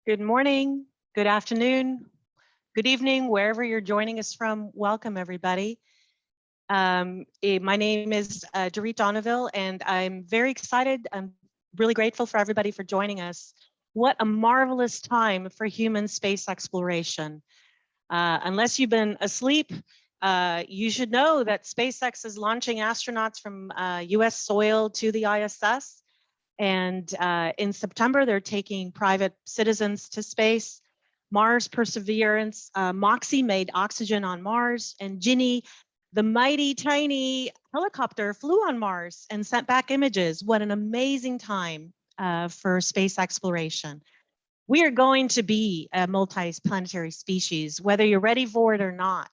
Good morning, good afternoon, good evening, wherever you're joining us from. Welcome, everybody. My name is Dorit Donoviel, and I'm very excited. I'm really grateful for everybody for joining us. What a marvelous time for human space exploration. Unless you've been asleep, you should know that SpaceX is launching astronauts from US soil to the ISS. And in September, they're taking private citizens to space. Mars Perseverance, Moxie made oxygen on Mars, and Ginny, the mighty tiny helicopter, flew on Mars and sent back images. What an amazing time for space exploration. We are going to be a multi-planetary species, whether you're ready for it or not.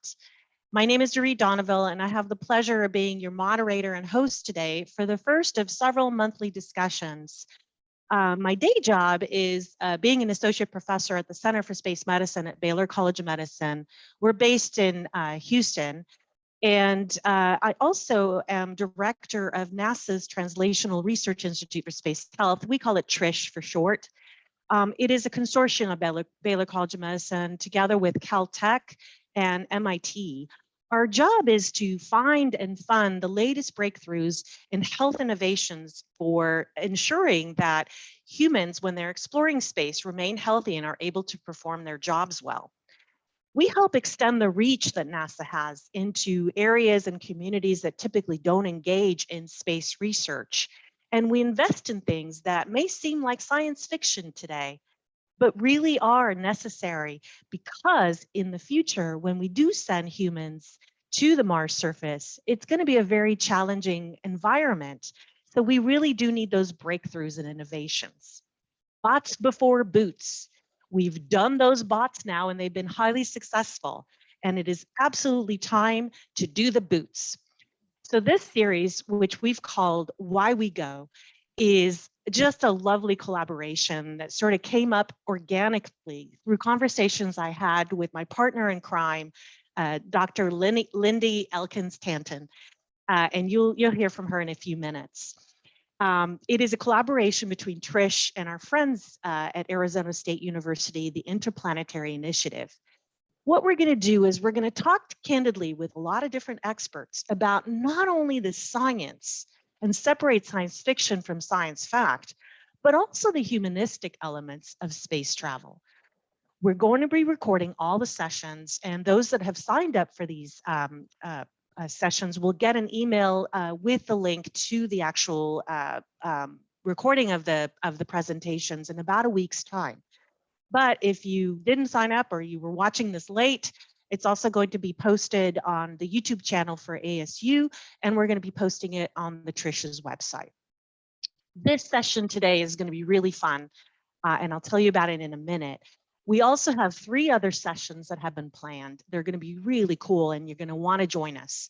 My name is Dorit Donoviel, and I have the pleasure of being your moderator and host today for the first of several monthly discussions. My day job is being an associate professor at the Center for Space Medicine at Baylor College of Medicine. We're based in Houston, and I also am director of NASA's Translational Research Institute for Space Health. We call it TRISH for short. It is a consortium of Baylor College of Medicine together with Caltech and MIT. Our job is to find and fund the latest breakthroughs in health innovations for ensuring that humans, when they're exploring space, remain healthy and are able to perform their jobs well. We help extend the reach that NASA has into areas and communities that typically don't engage in space research. And we invest in things that may seem like science fiction today, but really are necessary, because in the future, when we do send humans to the Mars surface, it's going to be a very challenging environment. So we really do need those breakthroughs and innovations. Bots before boots. We've done those bots now, and they've been highly successful. And it is absolutely time to do the boots. So this series, which we've called Why We Go, is just a lovely collaboration that sort of came up organically through conversations I had with my partner in crime, Dr. Lindy Elkins-Tanton, and you'll hear from her in a few minutes. It is a collaboration between TRISH and our friends at Arizona State University, the Interplanetary Initiative. What we're going to do is we're going to talk candidly with a lot of different experts about not only the science and separate science fiction from science fact, but also the humanistic elements of space travel. We're going to be recording all the sessions, and those that have signed up for these sessions will get an email with the link to the actual recording of the presentations in about a week's time. But if you didn't sign up or you were watching this late, it's also going to be posted on the YouTube channel for ASU, and we're going to be posting it on the TRISH's website. This session today is going to be really fun, and I'll tell you about it in a minute. We also have 3 other sessions that have been planned. They're going to be really cool, and you're going to want to join us.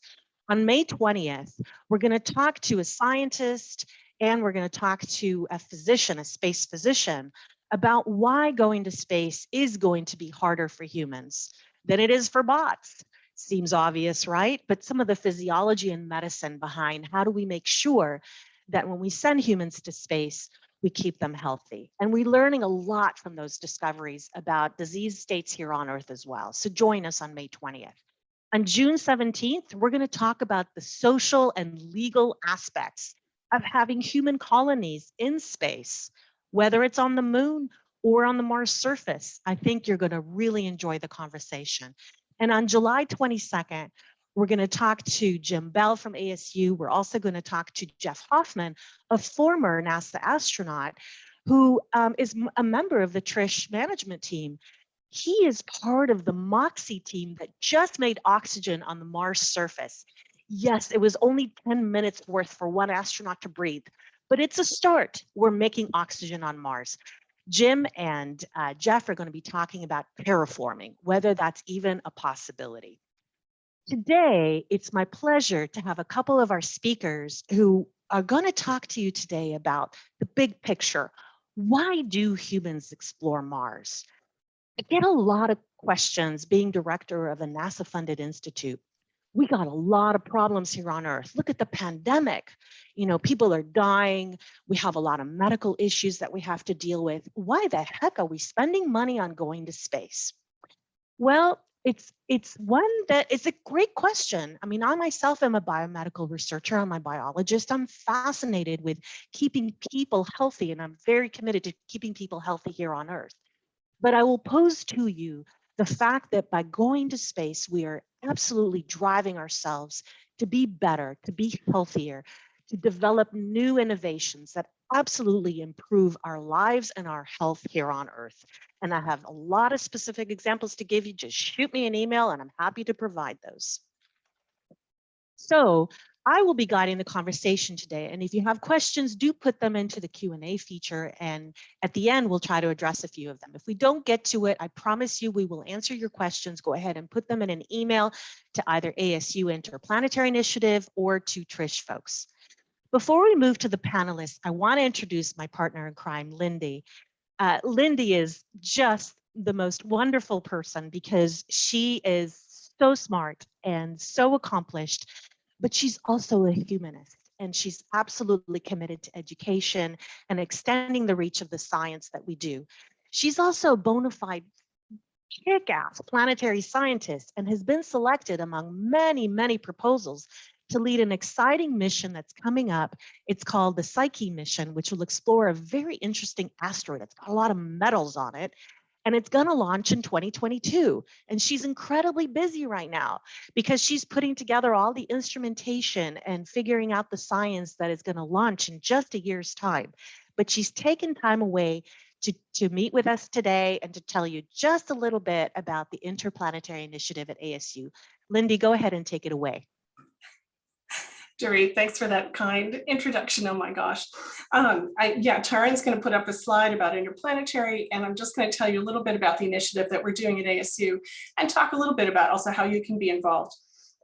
On May 20th, we're going to talk to a scientist, and we're going to talk to a physician, a space physician, about why going to space is going to be harder for humans than it is for bots. Seems obvious, right? But some of the physiology and medicine behind how do we make sure that when we send humans to space, we keep them healthy. And we're learning a lot from those discoveries about disease states here on Earth as well. So join us on May 20th. On June 17th, we're going to talk about the social and legal aspects of having human colonies in space, whether it's on the moon or on the Mars surface. I think you're going to really enjoy the conversation. And on July 22nd, we're going to talk to Jim Bell from ASU. We're also going to talk to Jeff Hoffman, a former NASA astronaut who is a member of the TRISH management team. He is part of the Moxie team that just made oxygen on the Mars surface. Yes, it was only 10 minutes worth for one astronaut to breathe, but it's a start. We're making oxygen on Mars. Jim and Jeff are going to be talking about terraforming, whether that's even a possibility. Today, it's my pleasure to have a couple of our speakers who are going to talk to you today about the big picture. Why do humans explore Mars? I get a lot of questions being director of a NASA-funded institute. we got a lot of problems here on Earth. Look at the pandemic. You know, people are dying. We have a lot of medical issues that we have to deal with. Why the heck are we spending money on going to space? Well, it's one that is a great question. I mean, I myself am a biomedical researcher. I'm a biologist. I'm fascinated with keeping people healthy, and I'm very committed to keeping people healthy here on Earth. But I will pose to you the fact that by going to space, we are absolutely driving ourselves to be better, to be healthier, to develop new innovations that absolutely improve our lives and our health here on Earth. And I have a lot of specific examples to give you. Just shoot me an email and I'm happy to provide those. So I will be guiding the conversation today. And if you have questions, do put them into the Q&A feature. And at the end, we'll try to address a few of them. If we don't get to it, I promise you, we will answer your questions. Go ahead and put them in an email to either ASU Interplanetary Initiative or to TRISH folks. Before we move to the panelists, I want to introduce my partner in crime, Lindy. Lindy is just the most wonderful person because she is so smart and so accomplished, but she's also a humanist, and she's absolutely committed to education and extending the reach of the science that we do. She's also a bona fide kick-ass planetary scientist and has been selected among many, many proposals to lead an exciting mission that's coming up. It's called the Psyche Mission, which will explore a very interesting asteroid. It's got a lot of metals on it, and it's going to launch in 2022. And she's incredibly busy right now because she's putting together all the instrumentation and figuring out the science that is going to launch in just a year's time. But she's taken time away to meet with us today and to tell you just a little bit about the Interplanetary Initiative at ASU. Lindy, go ahead and take it away. Dorit, thanks for that kind introduction. Oh my gosh. Taryn's going to put up a slide about Interplanetary, and I'm just going to tell you a little bit about the initiative that we're doing at ASU and talk a little bit about also how you can be involved.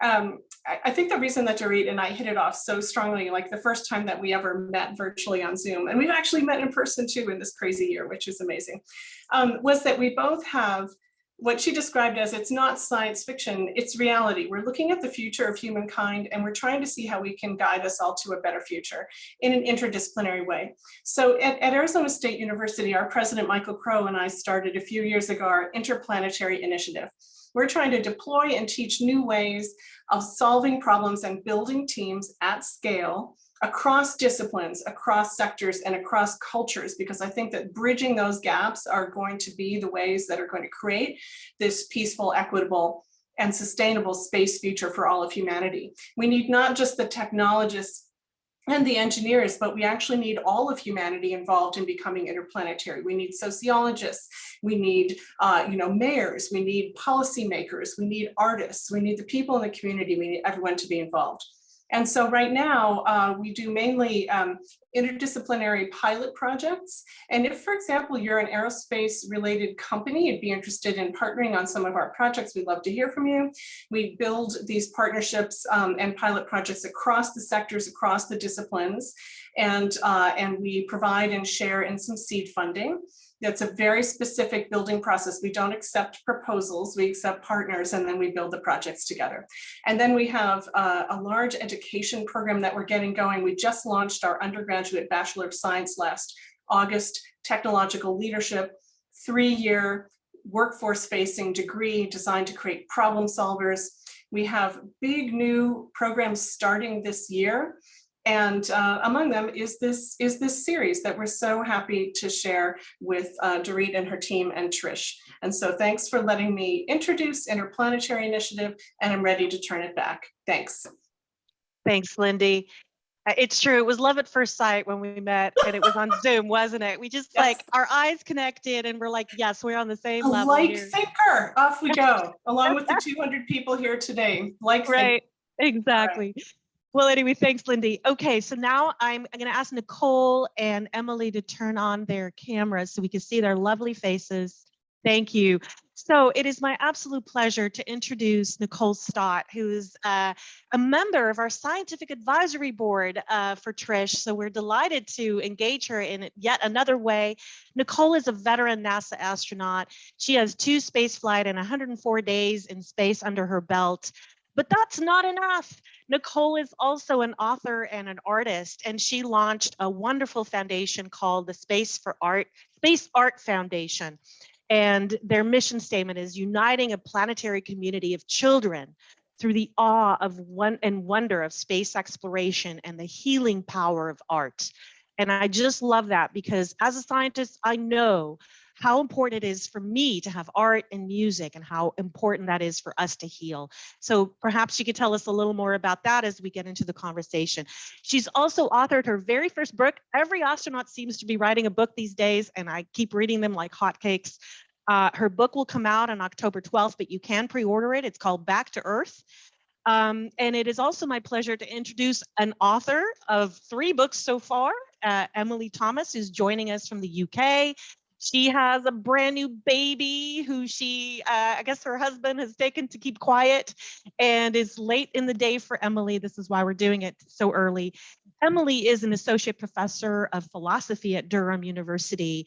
I think the reason that Dorit and I hit it off so strongly, like the first time that we ever met virtually on Zoom, and we've actually met in person too in this crazy year, which is amazing, was that we both have what she described as, it's not science fiction, it's reality. We're looking at the future of humankind and we're trying to see how we can guide us all to a better future in an interdisciplinary way. So at Arizona State University, our president, Michael Crow, and I started a few years ago our Interplanetary Initiative. We're trying to deploy and teach new ways of solving problems and building teams at scale across disciplines, across sectors, and across cultures, because I think that bridging those gaps are going to be the ways that are going to create this peaceful, equitable, and sustainable space future for all of humanity. We need not just the technologists and the engineers, but we actually need all of humanity involved in becoming interplanetary. We need sociologists, we need mayors, we need policymakers, we need artists, we need the people in the community, we need everyone to be involved. And so right now, we do mainly interdisciplinary pilot projects. And if, for example, you're an aerospace related company, you'd be interested in partnering on some of our projects, we'd love to hear from you. We build these partnerships and pilot projects across the sectors, across the disciplines, and we provide and share in some seed funding. That's a very specific building process. We don't accept proposals, we accept partners, and then we build the projects together. And then we have a large education program that we're getting going. We just launched our undergraduate Bachelor of Science last August, technological leadership, 3-year workforce-facing degree designed to create problem solvers. We have big new programs starting this year. And among them is this series that we're so happy to share with Dorit and her team and TRISH. And so thanks for letting me introduce Interplanetary Initiative, and I'm ready to turn it back. Thanks. Thanks, Lindy. It's true. It was love at first sight when we met, and it was on Zoom, wasn't it? We just like our eyes connected, and we're like, yes, we're on the same level Like here. thinker, off we go, along with the 200 people here today. Like right, thinker. exactly. Right. Well, anyway, thanks, Lindy. Okay, so now I'm going to ask Nicole and Emily to turn on their cameras so we can see their lovely faces. Thank you. So it is my absolute pleasure to introduce Nicole Stott, who is a member of our scientific advisory board for TRISH. So we're delighted to engage her in yet another way. Nicole is a veteran NASA astronaut. She has 2 spaceflight and 104 days in space under her belt. But that's not enough. Nicole is also an author and an artist, and she launched a wonderful foundation called the Space Art Foundation. And their mission statement is uniting a planetary community of children through the awe of wonder of space exploration and the healing power of art. And I just love that, because as a scientist, I know how important it is for me to have art and music, and how important that is for us to heal. So perhaps you could tell us a little more about that as we get into the conversation. She's also authored her very first book. Every astronaut seems to be writing a book these days, and I keep reading them like hotcakes. Her book will come out on October 12th, but you can pre-order it. It's called Back to Earth. And it is also my pleasure to introduce an author of 3 books so far, Emily Thomas, who's joining us from the UK. She has a brand new baby who she, I guess her husband has taken to keep quiet, and is late in the day for Emily. This is why we're doing it so early. Emily is an associate professor of philosophy at Durham University.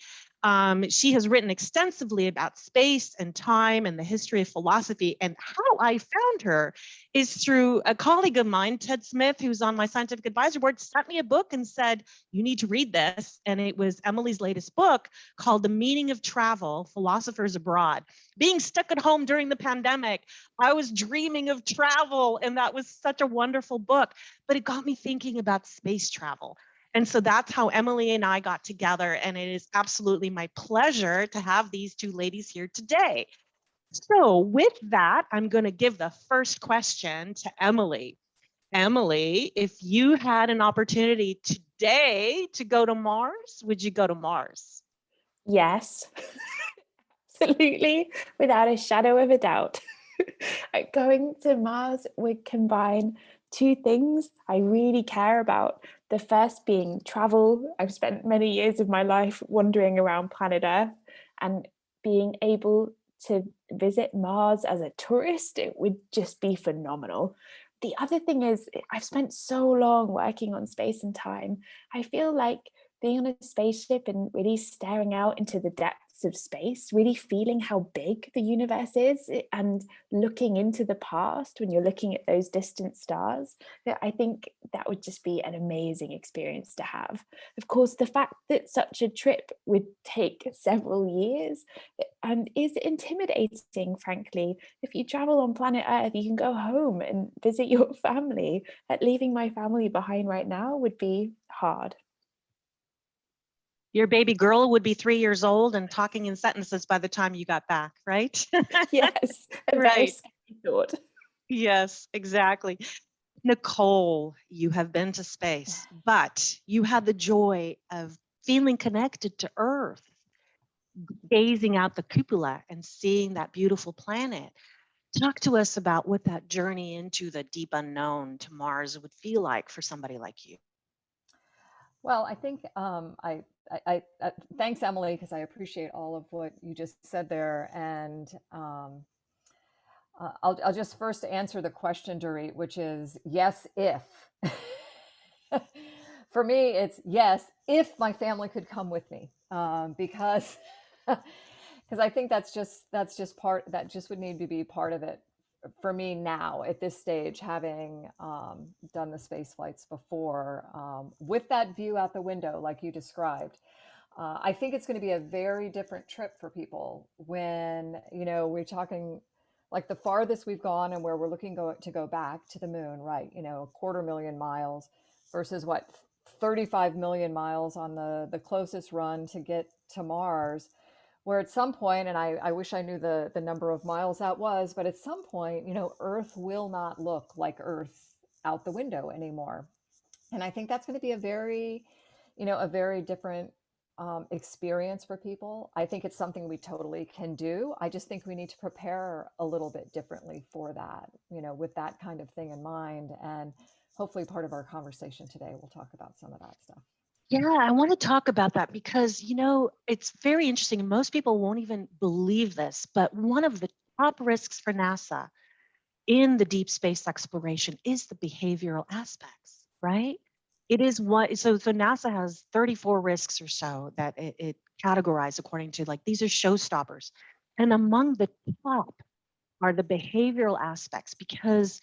She has written extensively about space and time and the history of philosophy. And how I found her is through a colleague of mine, Ted Smith, who's on my scientific advisory board, sent me a book and said, you need to read this. And it was Emily's latest book called The Meaning of Travel, Philosophers Abroad. Being stuck at home during the pandemic, I was dreaming of travel, and that was such a wonderful book. But it got me thinking about space travel. And so that's how Emily and I got together. And it is absolutely my pleasure to have these 2 ladies here today. So with that, I'm going to give the first question to Emily. Emily, if you had an opportunity today to go to Mars, would you go to Mars? Yes, absolutely, without a shadow of a doubt. Going to Mars would combine 2 things I really care about. The first being travel. I've spent many years of my life wandering around planet Earth, and being able to visit Mars as a tourist, it would just be phenomenal. The other thing is, I've spent so long working on space and time. I feel like being on a spaceship and really staring out into the depths of space, really feeling how big the universe is, and looking into the past when you're looking at those distant stars, I think that would just be an amazing experience to have. Of course, the fact that such a trip would take several years is intimidating, frankly. If you travel on planet Earth, you can go home and visit your family. Leaving my family behind right now would be hard. Your baby girl would be 3 years old and talking in sentences by the time you got back, right? Yes, a very Right. scary thought. Yes, exactly. Nicole, you have been to space, but you had the joy of feeling connected to Earth, gazing out the cupola and seeing that beautiful planet. Talk to us about what that journey into the deep unknown to Mars would feel like for somebody like you. Well, I think thanks, Emily, because I appreciate all of what you just said there. And I'll just first answer the question, Dorit, which is yes, if. For me, it's yes, if my family could come with me, because I think that just would need to be part of it for me now at this stage, having done the space flights before, with that view out the window, like you described. I think it's going to be a very different trip for people when, we're talking like the farthest we've gone and where we're looking to go back to the moon, right? 250,000 miles versus 35 million miles on the closest run to get to Mars, where at some point, and I wish I knew the number of miles that was, but at some point, Earth will not look like Earth out the window anymore. And I think that's going to be a very different experience for people. I think it's something we totally can do. I just think we need to prepare a little bit differently for that, with that kind of thing in mind. And hopefully part of our conversation today, we'll talk about some of that stuff. Yeah, I want to talk about that because, it's very interesting. Most people won't even believe this, but one of the top risks for NASA in the deep space exploration is the behavioral aspects, right? It is what, so NASA has 34 risks or so that it categorized according to, like, these are showstoppers. And among the top are the behavioral aspects, because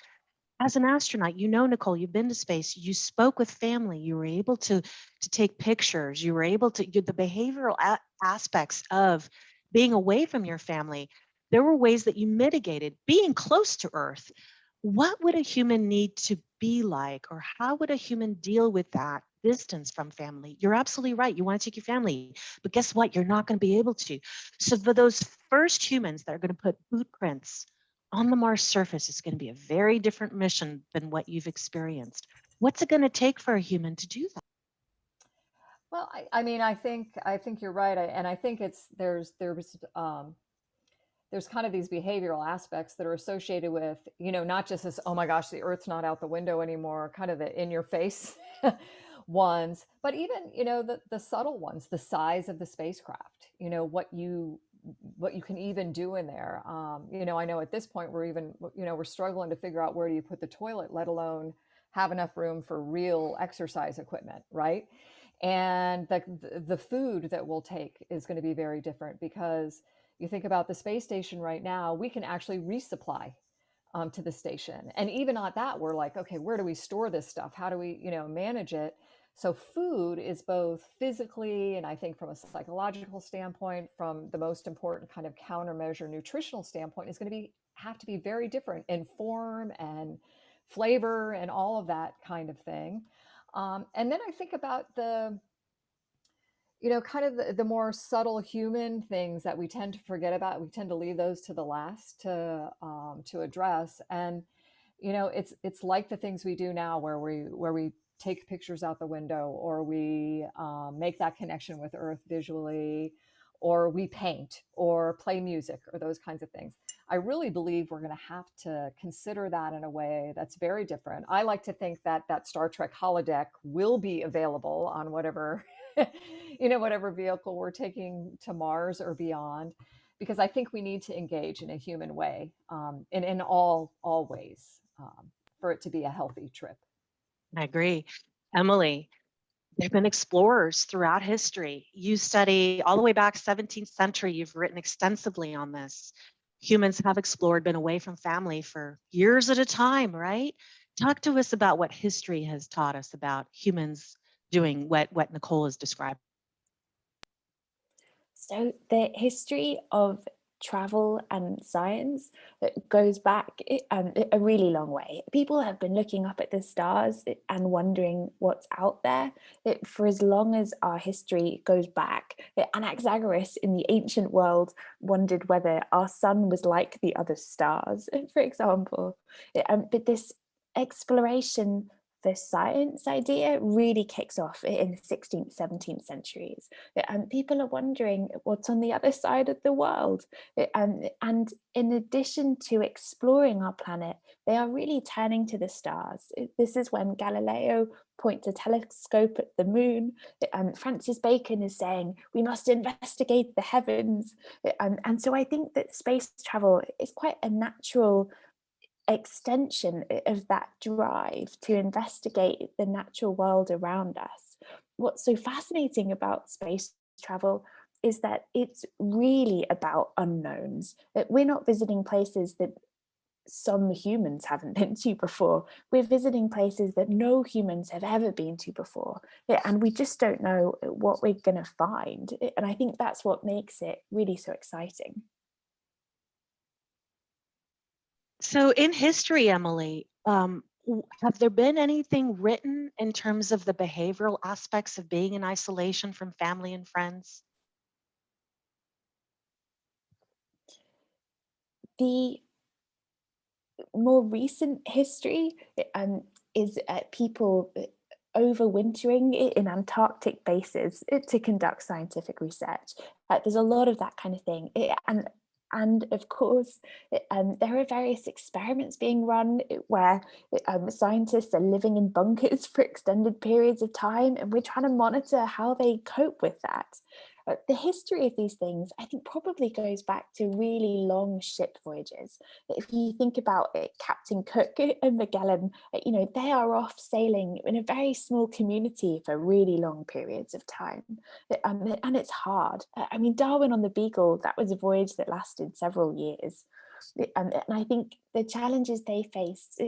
as an astronaut, you know, Nicole, you've been to space, you spoke with family, you were able to take pictures, you were able to, the behavioral aspects of being away from your family. There were ways that you mitigated being close to Earth. What would a human need to be like, or how would a human deal with that distance from family? You're absolutely right. You want to take your family, but guess what? You're not going to be able to. So for those first humans that are going to put boot prints on the Mars surface, it's going to be a very different mission than what you've experienced. What's it going to take for a human to do that? Well, I mean, I think you're right, and I think there's kind of these behavioral aspects that are associated with, you know, not just this, oh my gosh, the Earth's not out the window anymore, kind of the in your face ones, but even, you know, the subtle ones, the size of the spacecraft, you know, what you can even do in there. You know, I know at this point we're struggling to figure out where do you put the toilet, let alone have enough room for real exercise equipment, right? And the food that we'll take is going to be very different, because you think about the space station right now, we can actually resupply to the station. And even at that, we're like, okay, where do we store this stuff? How do we, you know, manage it? So food is both physically, and I think from a psychological standpoint, from the most important kind of countermeasure nutritional standpoint, is going to have to be very different in form and flavor and all of that kind of thing. And then I think about you know, kind of the more subtle human things that we tend to forget about. We tend to leave those to the last to address. And you know, it's like the things we do now, where we take pictures out the window, or we make that connection with Earth visually, or we paint or play music, or those kinds of things. I really believe we're going to have to consider that in a way that's very different. I like to think that that Star Trek holodeck will be available on whatever, you know, whatever vehicle we're taking to Mars or beyond, because I think we need to engage in a human way, and in all ways, for it to be a healthy trip. I agree. Emily, there have been explorers throughout history. You study all the way back 17th century. You've written extensively on this. Humans have explored, been away from family for years at a time, right? Talk to us about what history has taught us about humans doing what Nicole has described. So the history of travel and science goes back a really long way. People have been looking up at the stars and wondering what's out there for as long as our history goes back. Anaxagoras in the ancient world wondered whether our sun was like the other stars, for example. But this exploration, the science idea, really kicks off in the 16th, 17th centuries. And people are wondering what's on the other side of the world. And in addition to exploring our planet, they are really turning to the stars. This is when Galileo points a telescope at the moon. Francis Bacon is saying, we must investigate the heavens. And so I think that space travel is quite a natural extension of that drive to investigate the natural world around us. What's so fascinating about space travel is that it's really about unknowns. That we're not visiting places that some humans haven't been to before. We're visiting places that no humans have ever been to before. And we just don't know what we're going to find. And I think that's what makes it really so exciting. So in history, Emily, have there been anything written in terms of the behavioral aspects of being in isolation from family and friends? The more recent history is people overwintering in Antarctic bases to conduct scientific research. There's a lot of that kind of thing. And of course, there are various experiments being run where scientists are living in bunkers for extended periods of time, and we're trying to monitor how they cope with that. The history of these things, I think, probably goes back to really long ship voyages. If you think about it, Captain Cook and Magellan, you know, they are off sailing in a very small community for really long periods of time. And it's hard. I mean, Darwin on the Beagle, that was a voyage that lasted several years. And I think the challenges they face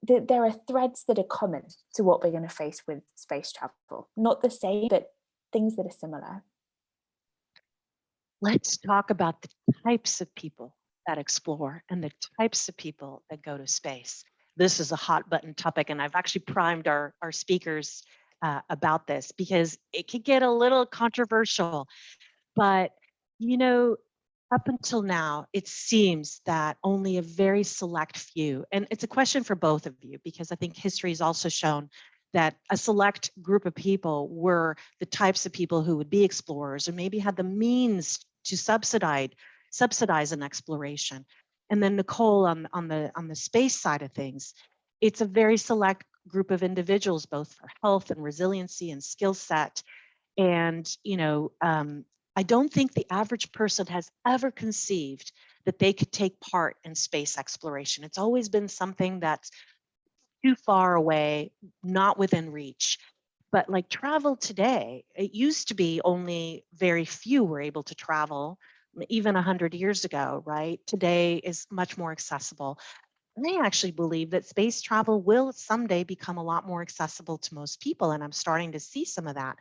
there are threads that are common to what we're going to face with space travel. Not the same, but things that are similar. Let's talk about the types of people that explore and the types of people that go to space. This is a hot button topic, and I've actually primed our speakers about this because it could get a little controversial. But, you know, up until now, it seems that only a very select few, and it's a question for both of you, because I think history has also shown that a select group of people were the types of people who would be explorers or maybe had the means to subsidize an exploration. And then Nicole, on the space side of things, it's a very select group of individuals, both for health and resiliency and skill set. And, I don't think the average person has ever conceived that they could take part in space exploration. It's always been something that's too far away, not within reach. But like travel today, it used to be only very few were able to travel, even 100 years ago, right? Today is much more accessible. And I actually believe that space travel will someday become a lot more accessible to most people, and I'm starting to see some of that.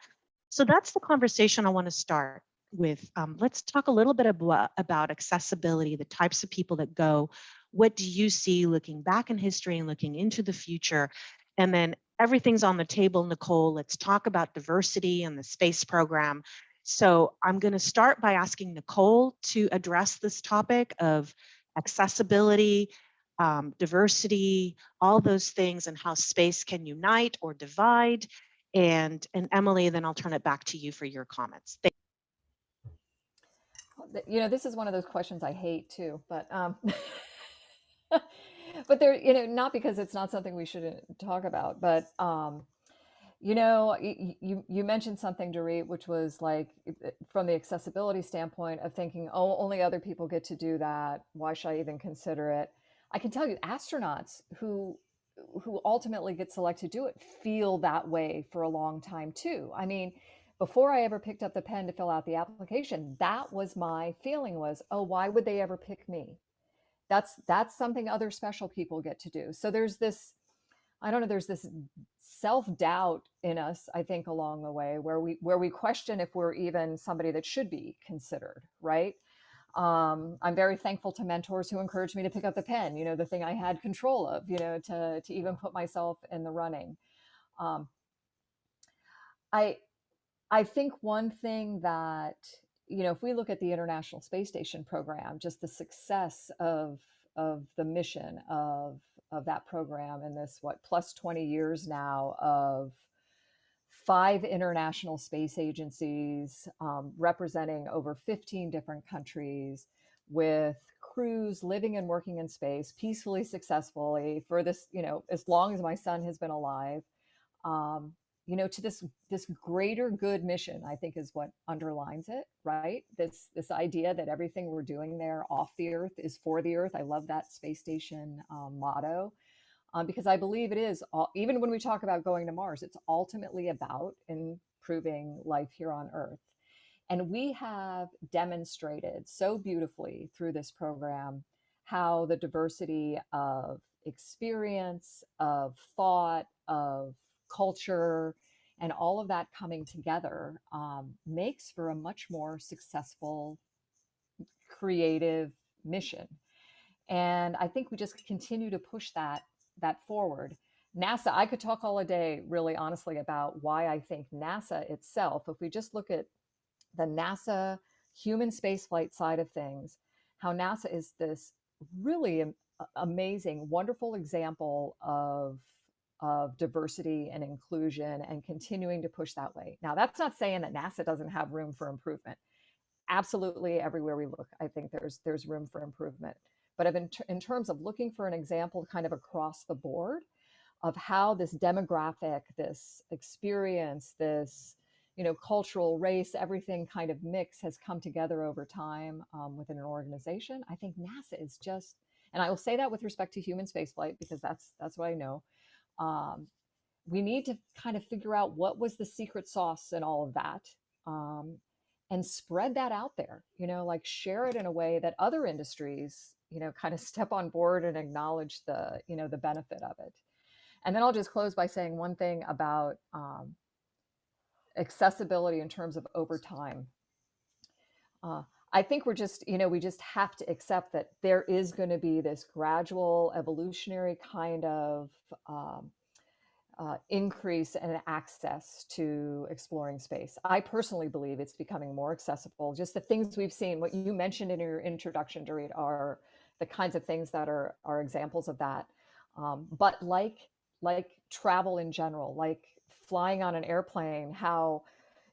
So that's the conversation I want to start with. Let's talk a little bit about accessibility, the types of people that go. What do you see looking back in history and looking into the future? And then everything's on the table, Nicole. Let's talk about diversity and the space program. So I'm going to start by asking Nicole to address this topic of accessibility, diversity, all those things, and how space can unite or divide. And Emily, then I'll turn it back to you for your comments. This is one of those questions I hate too, but but there, not because it's not something we shouldn't talk about, but you mentioned something, Dorit, which was like, from the accessibility standpoint of thinking, oh, only other people get to do that. Why should I even consider it? I can tell you, astronauts who ultimately get selected to do it feel that way for a long time too. I mean, before I ever picked up the pen to fill out the application, that was my feeling was, oh, why would they ever pick me? That's something other special people get to do. So there's this, I don't know, there's this self-doubt in us, I think, along the way where we question if we're even somebody that should be considered, right? I'm very thankful to mentors who encouraged me to pick up the pen, the thing I had control of, to even put myself in the running. I think one thing that, if we look at the International Space Station program, just the success of the mission of that program in this, plus 20 years now of 5 international space agencies representing over 15 different countries, with crews living and working in space peacefully, successfully for this, as long as my son has been alive. To this greater good mission, I think, is what underlines it, right? This idea that everything we're doing there off the Earth is for the Earth. I love that space station motto, because I believe it is, even when we talk about going to Mars, it's ultimately about improving life here on Earth. And we have demonstrated so beautifully through this program how the diversity of experience, of thought, of culture, and all of that coming together makes for a much more successful, creative mission. And I think we just continue to push that forward. NASA, I could talk all day, really honestly, about why I think NASA itself, if we just look at the NASA human spaceflight side of things, how NASA is this really amazing, wonderful example of diversity and inclusion, and continuing to push that way. Now, that's not saying that NASA doesn't have room for improvement. Absolutely, everywhere we look, I think there's room for improvement. But in terms of looking for an example kind of across the board of how this demographic, this experience, this cultural, race, everything kind of mix has come together over time within an organization, I think NASA is just, and I will say that with respect to human spaceflight, because that's what I know. We need to kind of figure out what was the secret sauce in all of that. and spread that out there, like share it in a way that other industries, kind of step on board and acknowledge the, the benefit of it. And then I'll just close by saying one thing about accessibility in terms of over time. I think we're just, we just have to accept that there is going to be this gradual evolutionary kind of increase in access to exploring space. I personally believe it's becoming more accessible. Just the things we've seen, what you mentioned in your introduction, Dorit, are the kinds of things that are examples of that. But like travel in general, like flying on an airplane, how,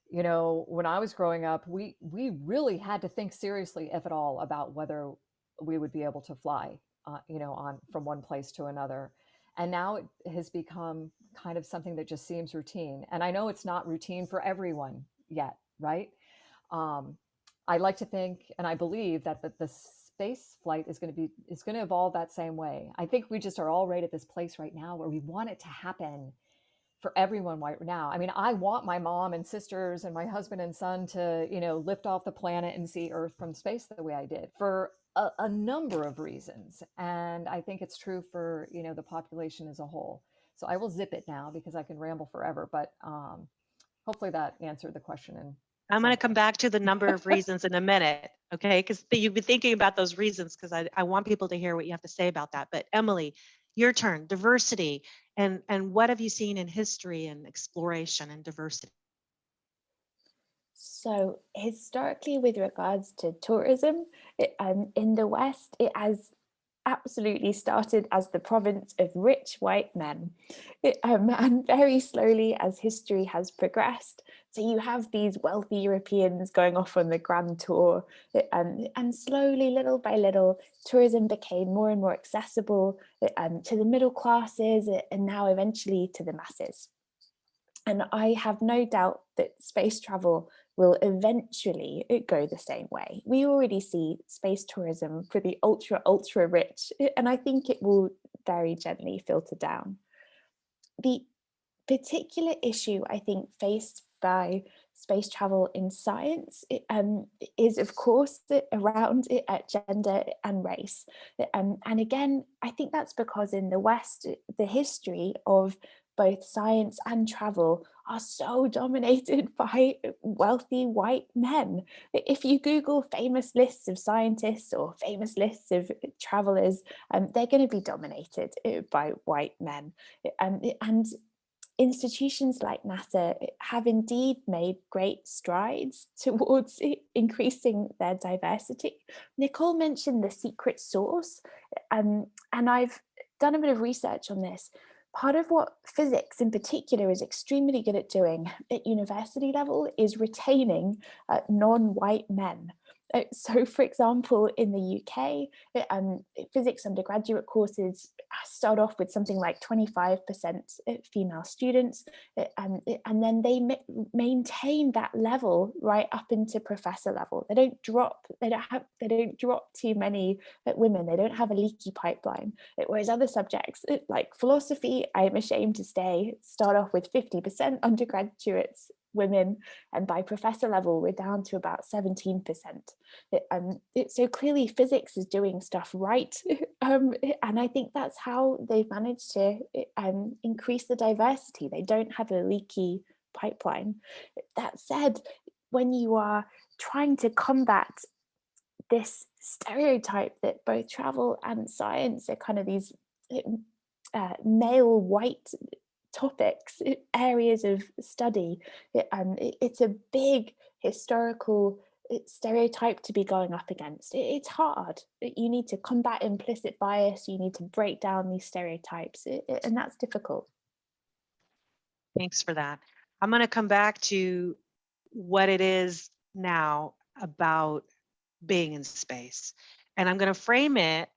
when I was growing up, we really had to think seriously, if at all, about whether we would be able to fly, on from one place to another. And now it has become kind of something that just seems routine. And I know it's not routine for everyone yet, right? I like to think, and I believe that the space flight is going to evolve that same way. I think we just are all right at this place right now where we want it to happen for everyone right now. I mean, I want my mom and sisters and my husband and son to, lift off the planet and see Earth from space the way I did for a number of reasons. And I think it's true for, the population as a whole. So I will zip it now because I can ramble forever, but hopefully that answered the question. And I'm going to come back to the number of reasons in a minute, okay? Because you've been thinking about those reasons, because I want people to hear what you have to say about that. But Emily, your turn, diversity, and what have you seen in history and exploration and diversity? So historically, with regards to tourism, in the West, it has absolutely started as the province of rich white men. And very slowly, as history has progressed, so you have these wealthy Europeans going off on the grand tour, and slowly, little by little, tourism became more and more accessible to the middle classes, and now eventually to the masses. And I have no doubt that space travel will eventually go the same way. We already see space tourism for the ultra, ultra rich, and I think it will very gently filter down. The particular issue, I think, faced by space travel in science is, of course, around gender and race. And again, I think that's because in the West, the history of both science and travel are so dominated by wealthy white men. If you Google famous lists of scientists or famous lists of travelers, they're going to be dominated by white men. And institutions like NASA have indeed made great strides towards increasing their diversity. Nicole mentioned the secret sauce, and I've done a bit of research on this. Part of what physics in particular is extremely good at doing at university level is retaining non-white men. So, for example, in the UK, physics undergraduate courses start off with something like 25% female students, and then they maintain that level right up into professor level. They don't drop. They don't drop too many women. They don't have a leaky pipeline. Whereas other subjects like philosophy, I'm ashamed to say, start off with 50% undergraduates women, and by professor level we're down to about 17%. So clearly physics is doing stuff right, and I think that's how they've managed to increase the diversity. They don't have a leaky pipeline. That said, when you are trying to combat this stereotype that both travel and science are kind of these male white topics, areas of study, it's a big historical stereotype to be going up against. It's hard. You need to combat implicit bias, you need to break down these stereotypes, and that's difficult. Thanks for that. I'm going to come back to what it is now about being in space, and I'm going to frame it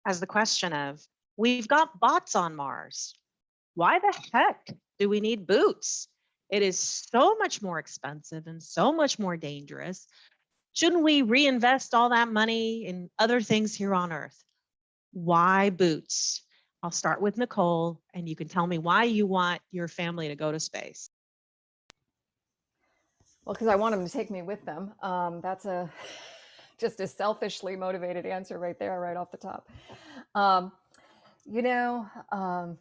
as the question of, we've got bots on Mars. Why the heck do we need boots? It is so much more expensive and so much more dangerous. Shouldn't we reinvest all that money in other things here on Earth? Why boots? I'll start with Nicole, and you can tell me why you want your family to go to space. Well, because I want them to take me with them. That's a just a selfishly motivated answer right there, right off the top. Um, you know, um,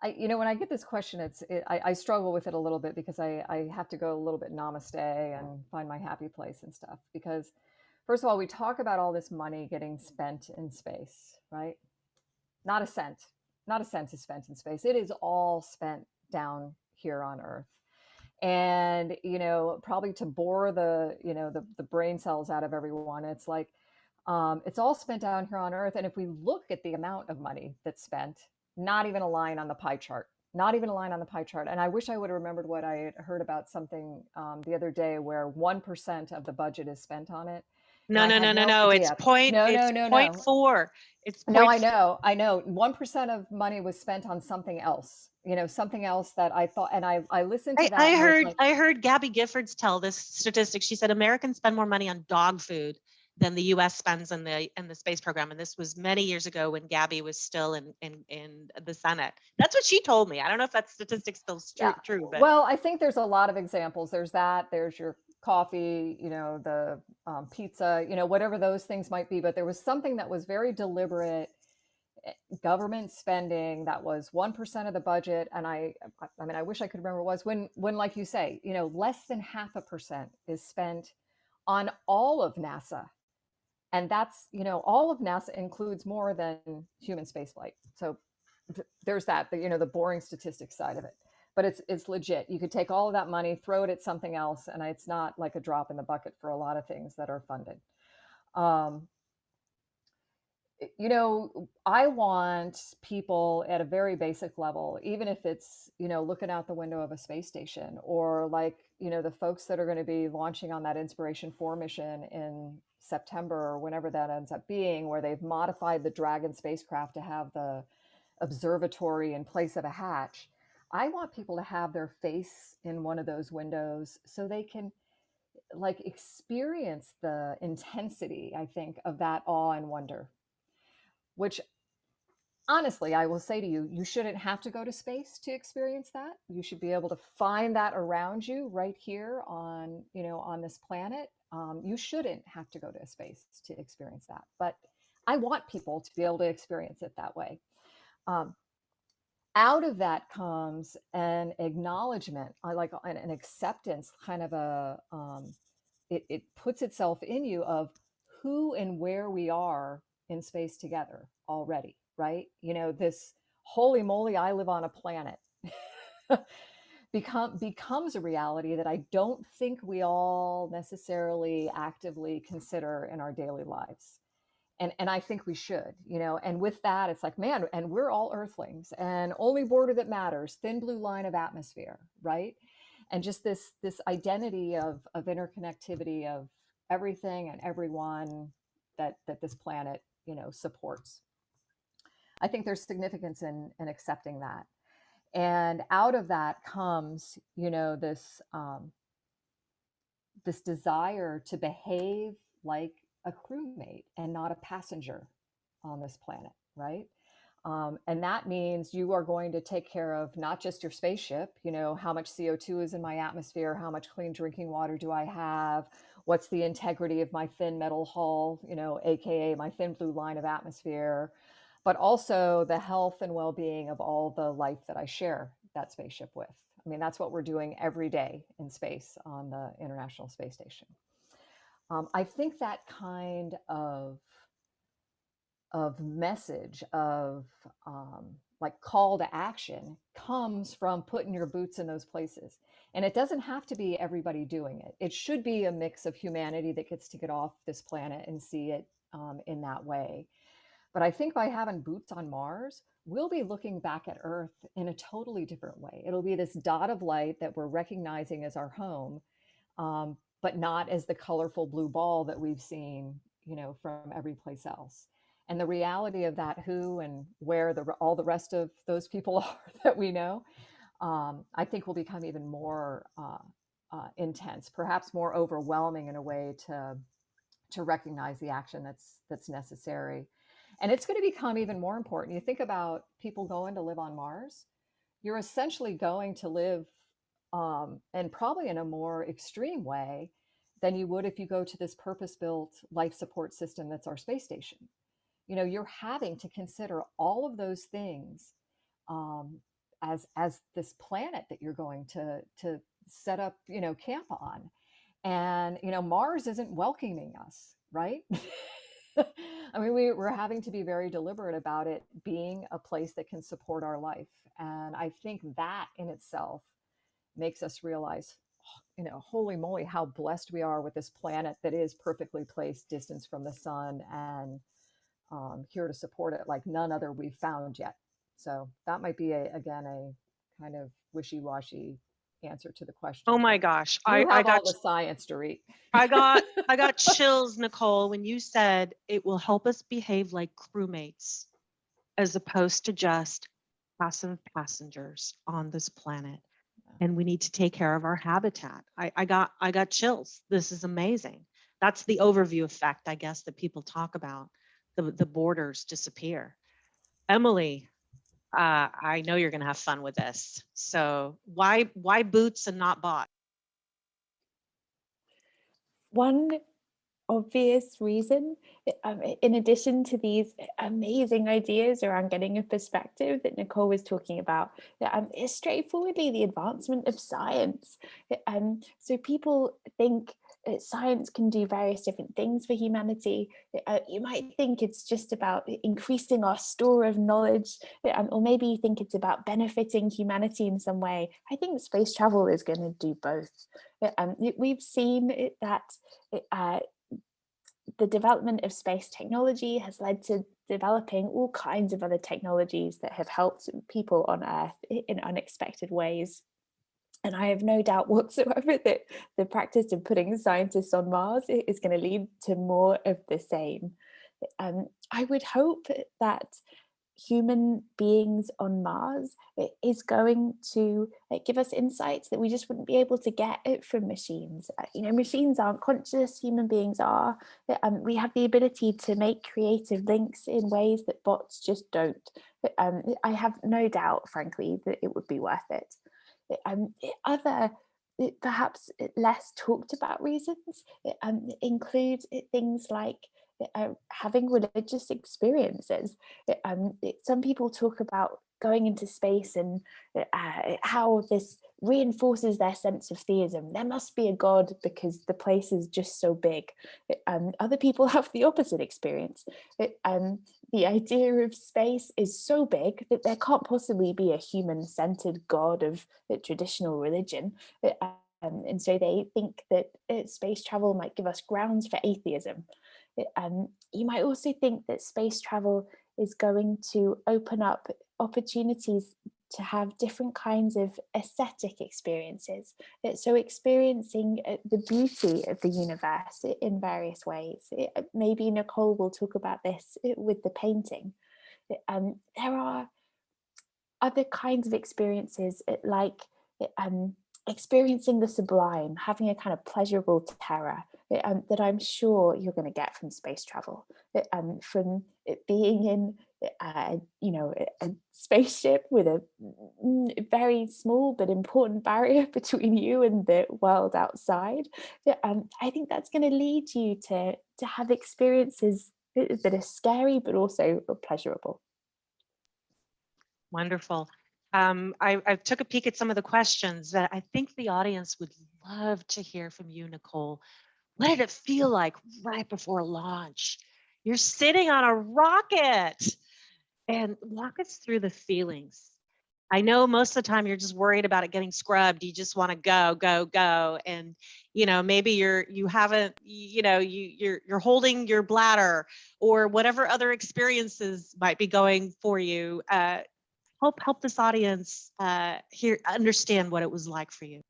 when I get this question, I struggle with it a little bit because I have to go a little bit namaste and find my happy place and stuff. Because first of all, we talk about all this money getting spent in space, right? Not a cent, not a cent is spent in space. It is all spent down here on Earth. And probably to bore the brain cells out of everyone, it's like it's all spent down here on Earth. And if we look at the amount of money that's spent, not even a line on the pie chart, not even a line on the pie chart. And I wish I would have remembered what I had heard about something the other day where 1% of the budget is spent on it. No, no, no, no, no. It's point. No, it's no, no, 0.4. It's no. I know. 1% of money was spent on something else. Something else that I thought, and I listened to that. I heard Gabby Giffords tell this statistic. She said Americans spend more money on dog food than the U.S. spends in the space program, and this was many years ago when Gabby was still in the Senate. That's what she told me. I don't know if that statistic's still true. But well, I think there's a lot of examples. There's that. There's your coffee. The pizza. Whatever those things might be. But there was something that was very deliberate government spending that was 1% of the budget. And I mean, I wish I could remember what it was when, like you say, less than 0.5% is spent on all of NASA. And that's, all of NASA includes more than human spaceflight. So there's that, the boring statistics side of it. But it's legit. You could take all of that money, throw it at something else, and it's not like a drop in the bucket for a lot of things that are funded. I want people at a very basic level, even if it's, looking out the window of a space station, or like, the folks that are going to be launching on that Inspiration 4 mission in September or whenever that ends up being, where they've modified the Dragon spacecraft to have the observatory in place of a hatch. I want people to have their face in one of those windows so they can like experience the intensity, I think, of that awe and wonder. Which honestly, I will say to you, you shouldn't have to go to space to experience that. You should be able to find that around you right here on, on this planet. You shouldn't have to go to space to experience that. But I want people to be able to experience it that way. Out of that comes an acknowledgement, like an acceptance, kind of it puts itself in you of who and where we are in space together already, right? This holy moly, I live on a planet becomes a reality that I don't think we all necessarily actively consider in our daily lives. And I think we should, and with that, it's like, man, and we're all earthlings, and only border that matters, thin blue line of atmosphere, right? And just this identity of interconnectivity of everything and everyone that this planet, supports. I think there's significance in accepting that. And out of that comes, this desire to behave like a crewmate and not a passenger on this planet, right? And that means you are going to take care of not just your spaceship, how much CO2 is in my atmosphere, how much clean drinking water do I have, what's the integrity of my thin metal hull, AKA my thin blue line of atmosphere, but also the health and well-being of all the life that I share that spaceship with. I mean, that's what we're doing every day in space on the International Space Station. I think that kind of message of like call to action comes from putting your boots in those places. And it doesn't have to be everybody doing it. It should be a mix of humanity that gets to get off this planet and see it in that way. But I think by having boots on Mars, we'll be looking back at Earth in a totally different way. It'll be this dot of light that we're recognizing as our home, but not as the colorful blue ball that we've seen, from every place else. And the reality of that, who and where all the rest of those people are that we know, I think will become even more intense, perhaps more overwhelming in a way to recognize the action that's necessary. And it's going to become even more important. You think about people going to live on Mars, you're essentially going to live and probably in a more extreme way than you would if you go to this purpose-built life support system that's our space station. You know, you're having to consider all of those things um, as this planet that you're going to set up, you know, camp on. And, you know, Mars isn't welcoming us, right? I mean, we're having to be very deliberate about it being a place that can support our life. And I think that in itself makes us realize, you know, holy moly, how blessed we are with this planet that is perfectly placed distance from the sun and here to support it like none other we've found yet. So that might be, again, a kind of wishy-washy answer to the question. Oh my But gosh. you I have all got the science, Dorit. I got chills, Nicole, when you said it will help us behave like crewmates as opposed to just passive passengers on this planet. And we need to take care of our habitat. I got chills. This is amazing. That's the overview effect, I guess, that people talk about. The borders disappear. Emily, I know you're going to have fun with this. So why boots and not bot? One obvious reason, in addition to these amazing ideas around getting a perspective that Nicole was talking about, is straightforwardly the advancement of science. So people think science can do various different things for humanity. You might think it's just about increasing our store of knowledge, or maybe you think it's about benefiting humanity in some way. I think space travel is going to do both. We've seen that the development of space technology has led to developing all kinds of other technologies that have helped people on Earth in unexpected ways. And I have no doubt whatsoever that the practice of putting scientists on Mars is going to lead to more of the same. I would hope that human beings on Mars is going to give us insights that we just wouldn't be able to get from machines. You know, machines aren't conscious, human beings are. We have the ability to make creative links in ways that bots just don't. I have no doubt, frankly, that it would be worth it. Other perhaps less talked about reasons include things like having religious experiences. Some people talk about going into space and how this reinforces their sense of theism. There must be a God because the place is just so big. Other people have the opposite experience. The idea of space is so big that there can't possibly be a human-centered God of traditional religion. And so they think that space travel might give us grounds for atheism. You might also think that space travel is going to open up opportunities to have different kinds of aesthetic experiences. So experiencing the beauty of the universe in various ways. Maybe Nicole will talk about this with the painting. There are other kinds of experiences like experiencing the sublime, having a kind of pleasurable terror that I'm sure you're going to get from space travel, from it being in a spaceship with a very small but important barrier between you and the world outside. I think that's going to lead you to have experiences that are scary but also pleasurable. Wonderful. I took a peek at some of the questions that I think the audience would love to hear from you, Nicole. What did it feel like right before launch? You're sitting on a rocket, and walk us through the feelings. I know most of the time you're just worried about it getting scrubbed. You just want to go, go, go. And, you know, maybe you're holding your bladder or whatever other experiences might be going for you. Help this audience here understand what it was like for you.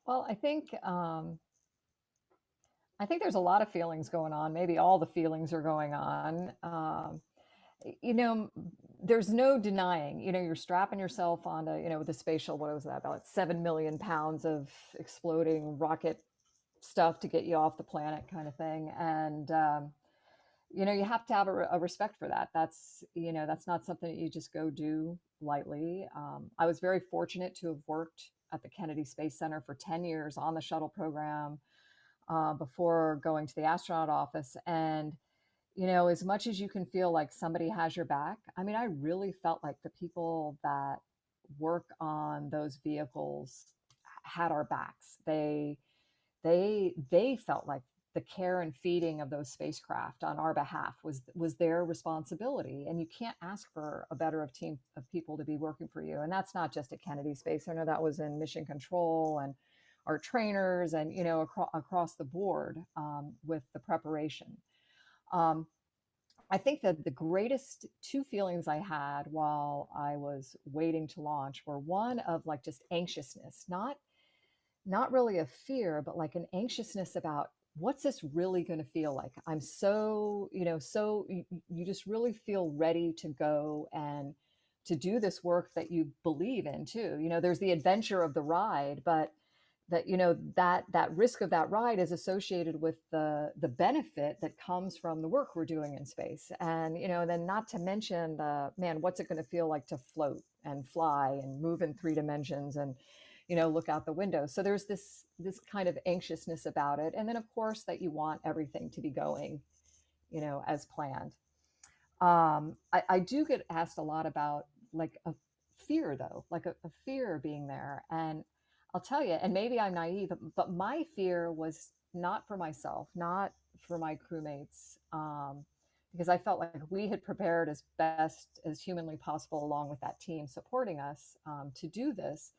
Well, I think there's a lot of feelings going on. Maybe all the feelings are going on. You know, there's no denying, you know, you're strapping yourself onto, you know, with the space shuttle, what was that, about 7 million pounds of exploding rocket stuff to get you off the planet kind of thing. And, you know, you have to have a respect for that. That's, you know, that's not something that you just go do lightly. I was very fortunate to have worked at the Kennedy Space Center for 10 years on the shuttle program before going to the astronaut office. And, you know, as much as you can feel like somebody has your back, I mean, I really felt like the people that work on those vehicles had our backs. They felt like the care and feeding of those spacecraft on our behalf was their responsibility. And you can't ask for a better team of people to be working for you. And that's not just at Kennedy Space Center. That was in mission control and our trainers and, you know, across the board with the preparation. I think that the greatest two feelings I had while I was waiting to launch were one of like just anxiousness, not really a fear, but like an anxiousness about what's this really going to feel like. I'm so, you know, so you just really feel ready to go and to do this work that you believe in too. You know, there's the adventure of the ride, but that, you know, that risk of that ride is associated with the benefit that comes from the work we're doing in space. And, you know, then not to mention what's it going to feel like to float and fly and move in 3 dimensions and, you know, look out the window. So there's this kind of anxiousness about it. And then of course that you want everything to be going, you know, as planned. I do get asked a lot about like a fear though, like a fear being there. And I'll tell you, and maybe I'm naive, but my fear was not for myself, not for my crewmates, because I felt like we had prepared as best as humanly possible along with that team supporting us to do this.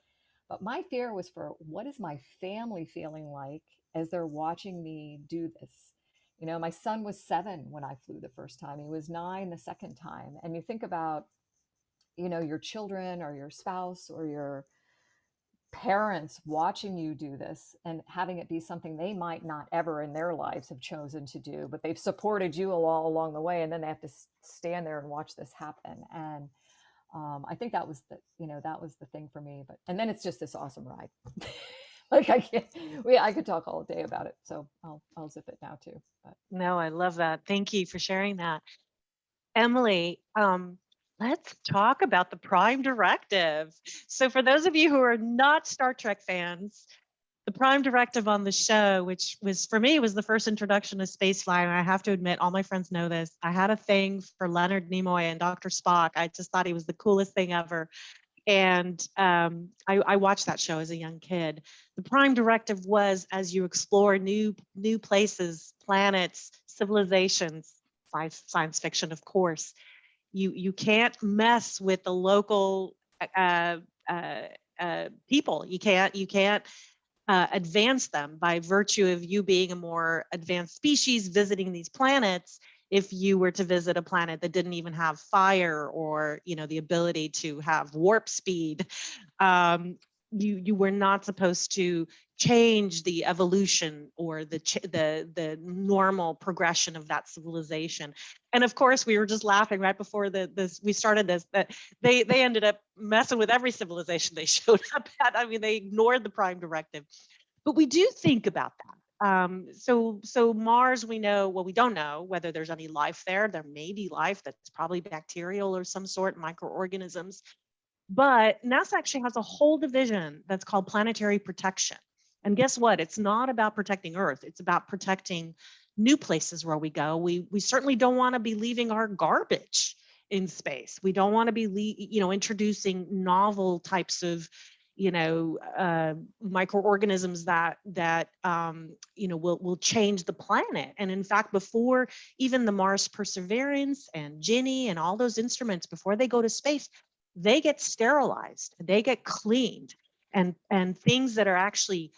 But my fear was for what is my family feeling like as they're watching me do this? You know, my son was 7 when I flew the first time. He was 9 the second time. And you think about, you know, your children or your spouse or your parents watching you do this and having it be something they might not ever in their lives have chosen to do, but they've supported you all along the way. And then they have to stand there and watch this happen. And I think that was the thing for me. But and then it's just this awesome ride. Like I could talk all day about it. So I'll zip it now too. But. No, I love that. Thank you for sharing that. Emily, let's talk about the Prime Directive. So for those of you who are not Star Trek fans, the Prime Directive on the show, which was for me was the first introduction to space flying. I have to admit, all my friends know this. I had a thing for Leonard Nimoy and Dr. Spock. I just thought he was the coolest thing ever. And I watched that show as a young kid. The Prime Directive was as you explore new places, planets, civilizations, science fiction, of course. You can't mess with the local people. You can't advance them by virtue of you being a more advanced species visiting these planets. If you were to visit a planet that didn't even have fire or, you know, the ability to have warp speed, you were not supposed to change the evolution or the normal progression of that civilization. And of course, we were just laughing right before we started this, that they ended up messing with every civilization they showed up at. I mean, they ignored the Prime Directive. But we do think about that. So Mars, we know, well, we don't know whether there's any life there. There may be life that's probably bacterial or some sort, microorganisms. But NASA actually has a whole division that's called planetary protection. And guess what? It's not about protecting Earth. It's about protecting new places where we go. We certainly don't want to be leaving our garbage in space. We don't want to be, introducing novel types of, microorganisms that will change the planet. And in fact, before even the Mars Perseverance and Ginny and all those instruments, before they go to space, they get sterilized, they get cleaned, and things that are actually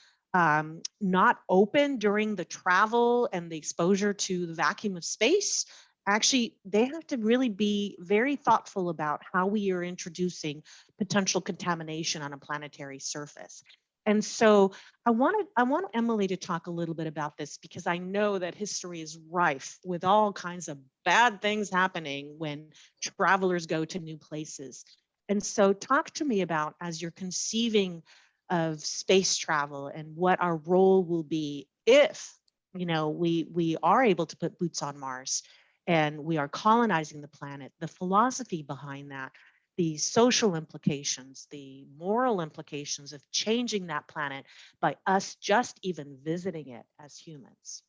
not open during the travel and the exposure to the vacuum of space, actually, they have to really be very thoughtful about how we are introducing potential contamination on a planetary surface. And so I want Emily to talk a little bit about this, because I know that history is rife with all kinds of bad things happening when travelers go to new places. And so talk to me about, as you're conceiving of space travel and what our role will be if, we are able to put boots on Mars and we are colonizing the planet, the philosophy behind that. the social implications, the moral implications of changing that planet by us just even visiting it as humans.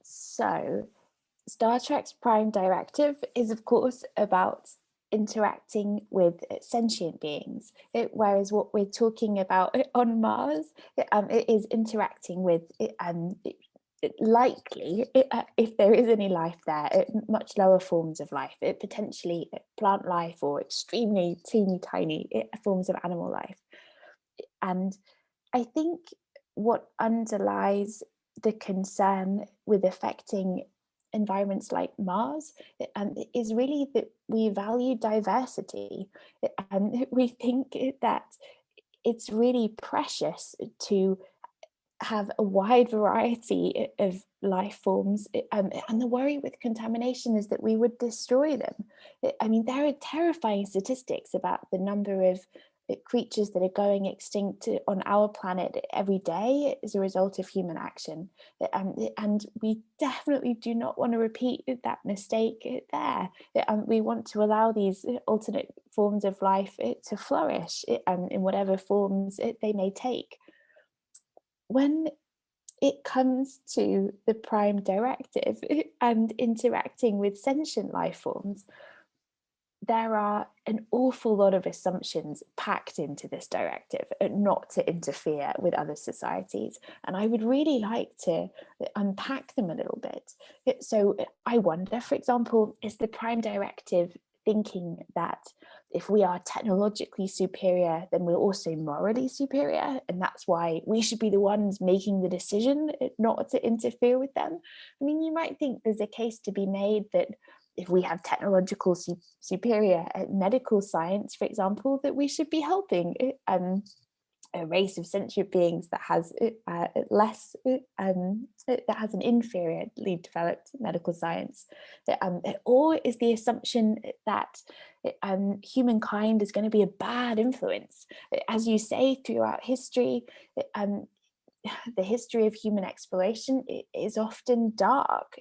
So, Star Trek's Prime Directive is, of course, about interacting with sentient beings, whereas what we're talking about on Mars, it is interacting with likely, if there is any life there, much lower forms of life, potentially plant life or extremely teeny tiny forms of animal life. And I think what underlies the concern with affecting environments like Mars is really that we value diversity, and we think that it's really precious to have a wide variety of life forms, and the worry with contamination is that we would destroy them. I mean, there are terrifying statistics about the number of creatures that are going extinct on our planet every day as a result of human action, and we definitely do not want to repeat that mistake there. We want to allow these alternate forms of life to flourish in whatever forms they may take. When it comes to the Prime Directive and interacting with sentient life forms, there are an awful lot of assumptions packed into this directive not to interfere with other societies. And I would really like to unpack them a little bit. So I wonder, for example, is the Prime Directive thinking that if we are technologically superior, then we're also morally superior, and that's why we should be the ones making the decision not to interfere with them? I mean, you might think there's a case to be made that if we have technological superior medical science, for example, that we should be helping a race of sentient beings that has less, that has an inferiorly developed medical science, or is the assumption that humankind is going to be a bad influence? As you say, throughout history, the history of human exploration is often dark.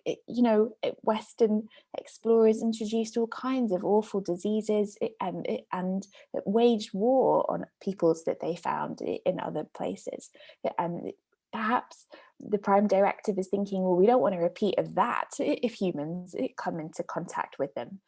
Western explorers introduced all kinds of awful diseases and waged war on peoples that they found in other places. Perhaps the Prime Directive is thinking, well, we don't want a repeat of that if humans come into contact with them.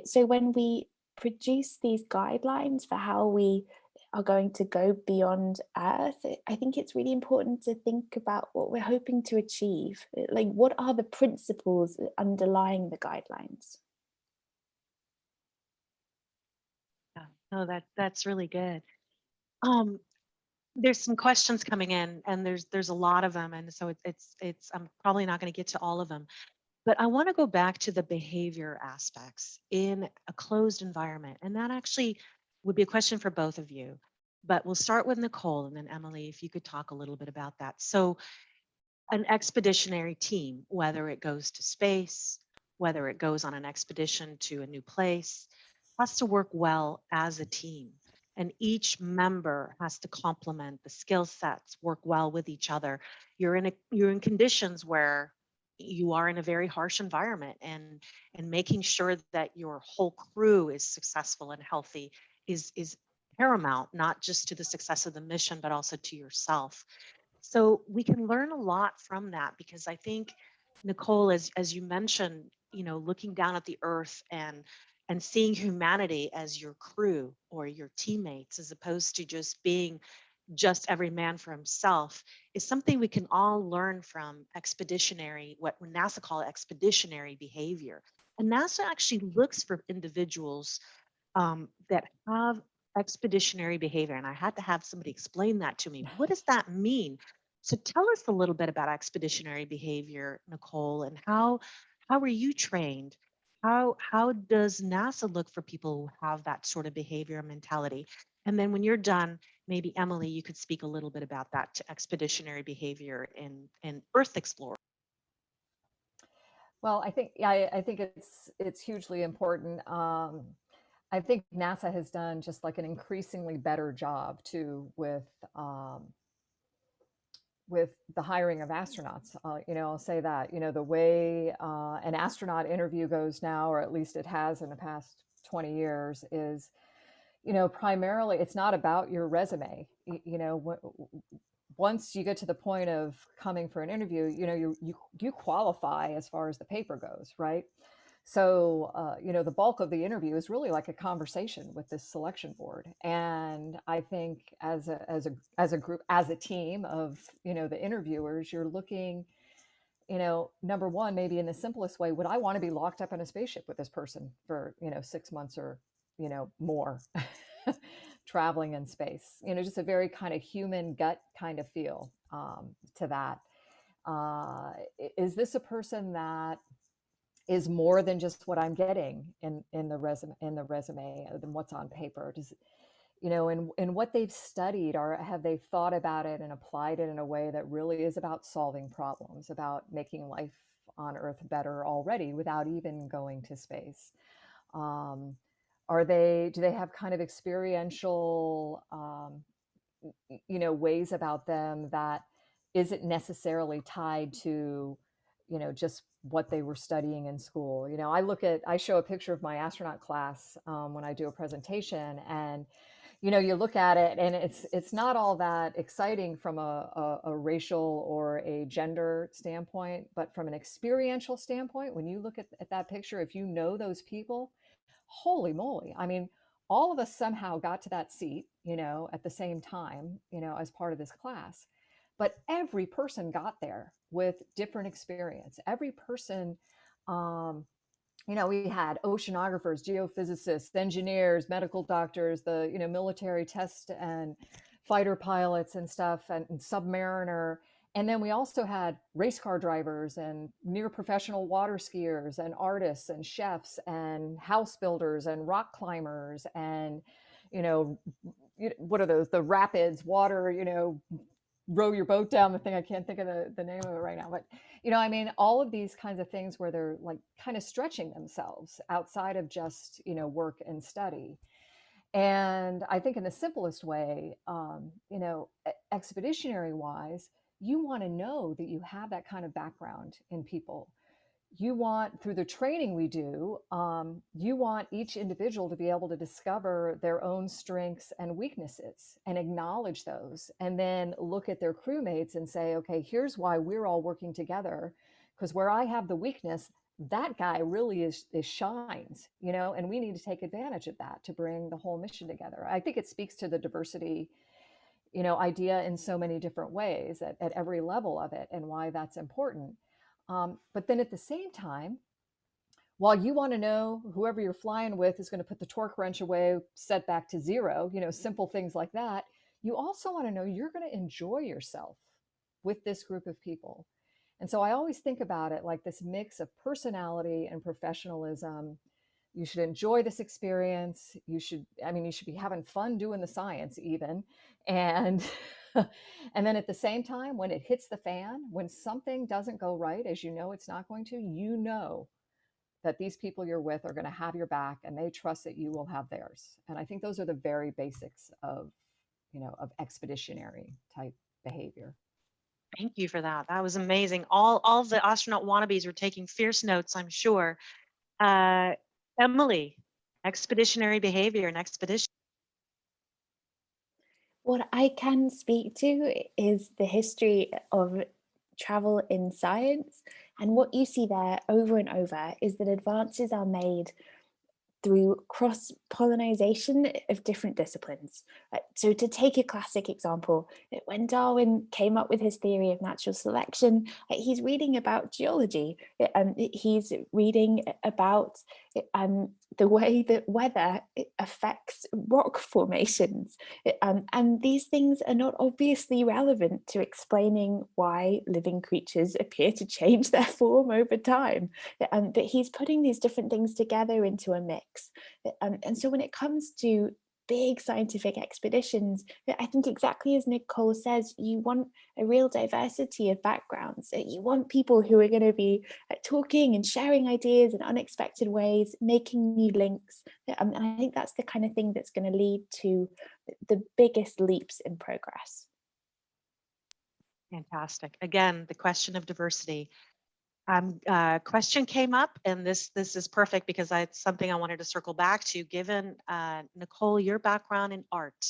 So when we produce these guidelines for how we are going to go beyond Earth, I think it's really important to think about what we're hoping to achieve. Like, what are the principles underlying the guidelines? Yeah, no, that's really good. There's some questions coming in, and there's a lot of them, and so it's I'm probably not going to get to all of them. But I want to go back to the behavior aspects in a closed environment. And that actually would be a question for both of you. But we'll start with Nicole, and then Emily, if you could talk a little bit about that. So an expeditionary team, whether it goes to space, whether it goes on an expedition to a new place, has to work well as a team. And each member has to complement the skill sets, work well with each other. You're in conditions where you are in a very harsh environment, and making sure that your whole crew is successful and healthy is paramount, not just to the success of the mission, but also to yourself. So we can learn a lot from that, because I think, Nicole, as you mentioned, looking down at the earth and seeing humanity as your crew or your teammates, as opposed to just being just every man for himself, is something we can all learn from expeditionary, what NASA call expeditionary behavior. And NASA actually looks for individuals that have expeditionary behavior. And I had to have somebody explain that to me. What does that mean? So tell us a little bit about expeditionary behavior, Nicole, and how were you trained? How does NASA look for people who have that sort of behavior and mentality? And then when you're done, maybe Emily, you could speak a little bit about that to expeditionary behavior in Earth explorer. Well, I think it's hugely important. I think NASA has done just like an increasingly better job too with the hiring of astronauts. I'll say that, the way an astronaut interview goes now, or at least it has in the past 20 years, is, primarily it's not about your resume. Once you get to the point of coming for an interview, you qualify as far as the paper goes, right? So, the bulk of the interview is really like a conversation with this selection board. And I think as a group, as a team of, the interviewers, you're looking, number one, maybe in the simplest way, would I want to be locked up in a spaceship with this person for, 6 months or, more traveling in space? Just a very kind of human gut kind of feel to that. Is this a person that is more than just what I'm getting in the resume than what's on paper? Does, and what they've studied, or have they thought about it and applied it in a way that really is about solving problems, about making life on Earth better already without even going to space? Do they have kind of experiential, ways about them that isn't necessarily tied to, just what they were studying in school? I show a picture of my astronaut class when I do a presentation, and you look at it and it's not all that exciting from a racial or a gender standpoint, but from an experiential standpoint, when you look at that picture, if you know those people, holy moly. I mean, all of us somehow got to that seat, at the same time, as part of this class. But every person got there with different experience. Every person, we had oceanographers, geophysicists, engineers, medical doctors, the, military test and fighter pilots and stuff, and submariner. And then we also had race car drivers and near professional water skiers and artists and chefs and house builders and rock climbers and, what are those? The rapids, water, row your boat down the thing. I can't think of the name of it right now, but all of these kinds of things where they're like kind of stretching themselves outside of just, work and study. And I think in the simplest way, expeditionary wise, you want to know that you have that kind of background in people. You want, through the training we do, you want each individual to be able to discover their own strengths and weaknesses and acknowledge those, and then look at their crewmates and say, okay, here's why we're all working together, because where I have the weakness, that guy really is shines, and we need to take advantage of that to bring the whole mission together. I think it speaks to the diversity, idea in so many different ways at every level of it, and why that's important. But then at the same time, while you want to know whoever you're flying with is going to put the torque wrench away, set back to zero, simple things like that, you also want to know you're going to enjoy yourself with this group of people. And so I always think about it like this mix of personality and professionalism. You should enjoy this experience. You should be having fun doing the science even. And and then at the same time, when it hits the fan, when something doesn't go right, as it's not going to, that these people you're with are going to have your back, and they trust that you will have theirs. And I think those are the very basics of, of expeditionary type behavior. Thank you for that. That was amazing. All the astronaut wannabes were taking fierce notes, I'm sure. Emily, expeditionary behavior and expedition. What I can speak to is the history of travel in science. And what you see there over and over is that advances are made through cross-pollination of different disciplines. So to take a classic example, when Darwin came up with his theory of natural selection, he's reading about geology, and he's reading about the way that weather affects rock formations. And these things are not obviously relevant to explaining why living creatures appear to change their form over time. But he's putting these different things together into a mix. And so when it comes to big scientific expeditions, I think exactly as Nicole says, you want a real diversity of backgrounds. You want people who are going to be talking and sharing ideas in unexpected ways, making new links. And I think that's the kind of thing that's going to lead to the biggest leaps in progress. Fantastic. Again, the question of diversity. Question came up, and this is perfect because it's something I wanted to circle back to. Given Nicole, your background in art,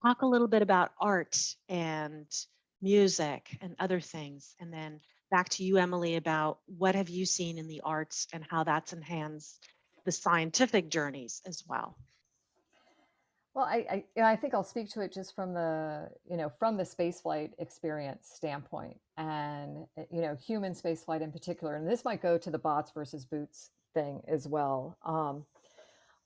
talk a little bit about art and music and other things, and then back to you, Emily, about what have you seen in the arts and how that's enhanced the scientific journeys as well. Well, I think I'll speak to it just from the, from the spaceflight experience standpoint, and, human spaceflight in particular. And this might go to the bots versus boots thing as well.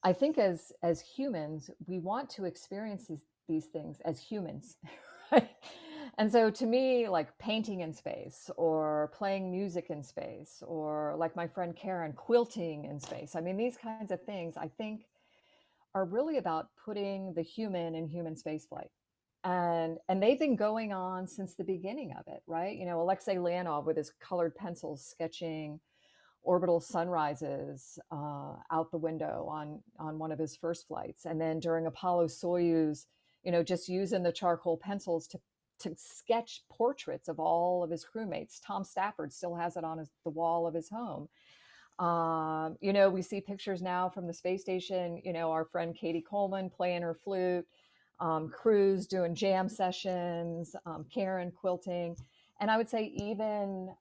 I think as humans, we want to experience these things as humans, right? And so to me, like painting in space or playing music in space, or like my friend Karen, quilting in space. I mean, these kinds of things, I think, are really about putting the human in human spaceflight. And they've been going on since the beginning of it, right? Alexei Leonov with his colored pencils sketching orbital sunrises out the window on one of his first flights. And then during Apollo Soyuz, just using the charcoal pencils to sketch portraits of all of his crewmates. Tom Stafford still has it on the wall of his home. We see pictures now from the space station, our friend Katie Coleman playing her flute, Cruz doing jam sessions, Karen quilting. And I would say even,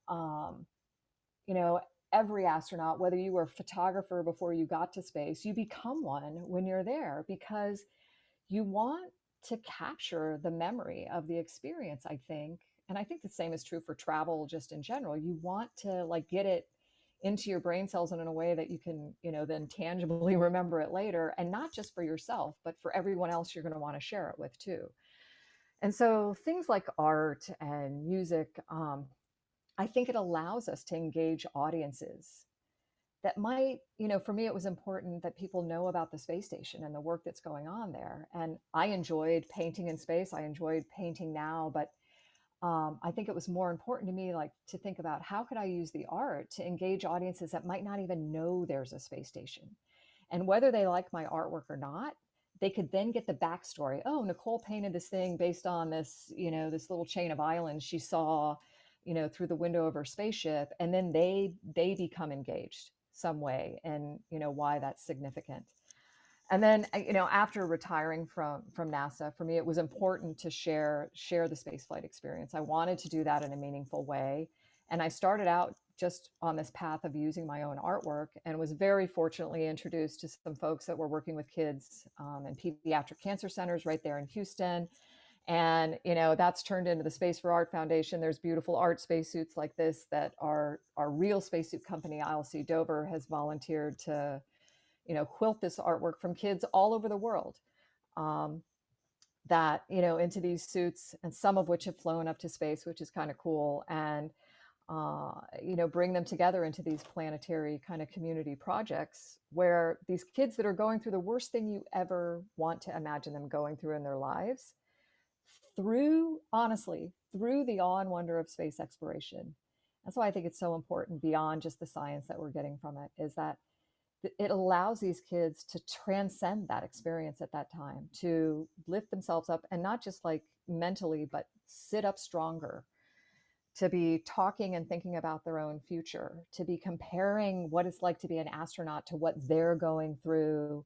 every astronaut, whether you were a photographer before you got to space, you become one when you're there because you want to capture the memory of the experience, I think. And I think the same is true for travel just in general. You want to like get it into your brain cells and in a way that you can, then tangibly remember it later, and not just for yourself, but for everyone else you're going to want to share it with too. And so things like art and music, I think it allows us to engage audiences that might, for me, it was important that people know about the space station and the work that's going on there. And I enjoyed painting in space. I enjoyed painting now, but I think it was more important to me, like, to think about how could I use the art to engage audiences that might not even know there's a space station, and whether they like my artwork or not, they could then get the backstory. Oh, Nicole painted this thing based on this, this little chain of islands she saw, through the window of her spaceship, and then they become engaged some way, and why that's significant. And then, after retiring from NASA, for me, it was important to share the spaceflight experience. I wanted to do that in a meaningful way. And I started out just on this path of using my own artwork, and was very fortunately introduced to some folks that were working with kids in pediatric cancer centers right there in Houston. And, that's turned into the Space for Art Foundation. There's beautiful art spacesuits like this that our real spacesuit company, ILC Dover, has volunteered to quilt this artwork from kids all over the world, that, into these suits, and some of which have flown up to space, which is kind of cool. And, bring them together into these planetary kind of community projects where these kids that are going through the worst thing you ever want to imagine them going through in their lives, honestly, through the awe and wonder of space exploration. That's why I think it's so important, beyond just the science that we're getting from it, is that it allows these kids to transcend that experience at that time, to lift themselves up, and not just like mentally, but sit up stronger, to be talking and thinking about their own future, to be comparing what it's like to be an astronaut to what they're going through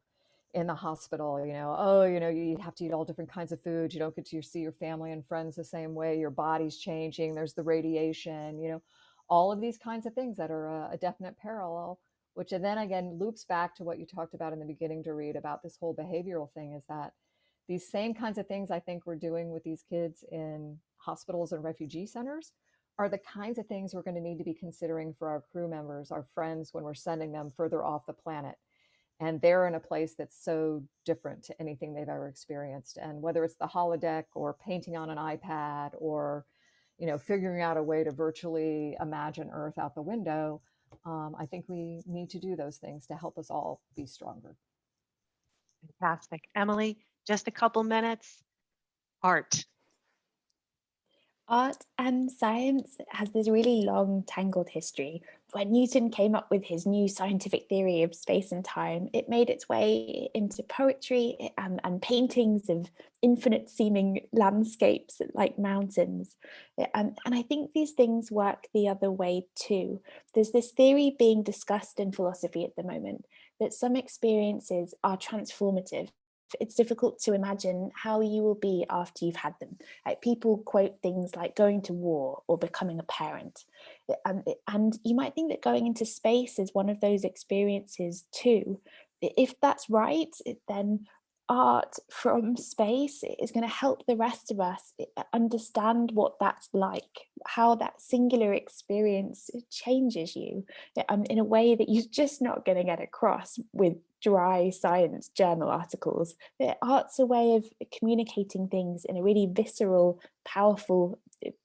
in the hospital. You have to eat all different kinds of food. You don't get to see your family and friends the same way. Your body's changing. There's the radiation, all of these kinds of things that are a definite parallel, which then again loops back to what you talked about in the beginning, Dorit, about this whole behavioral thing, is that these same kinds of things I think we're doing with these kids in hospitals and refugee centers are the kinds of things we're going to need to be considering for our crew members, our friends, when we're sending them further off the planet. And they're in a place that's so different to anything they've ever experienced. And whether it's the holodeck or painting on an iPad or, figuring out a way to virtually imagine Earth out the window, I think we need to do those things to help us all be stronger. Fantastic. Emily, just a couple minutes. Art. Art and science has this really long, tangled history. When Newton came up with his new scientific theory of space and time, it made its way into poetry and paintings of infinite seeming landscapes like mountains. And I think these things work the other way too. There's this theory being discussed in philosophy at the moment that some experiences are transformative. It's difficult to imagine how you will be after you've had them. Like, people quote things like going to war or becoming a parent. And you might think that going into space is one of those experiences too. If that's right, then art from space is going to help the rest of us understand what that's like, how that singular experience changes you in a way that you're just not going to get across with dry science journal articles. Art's a way of communicating things in a really visceral, powerful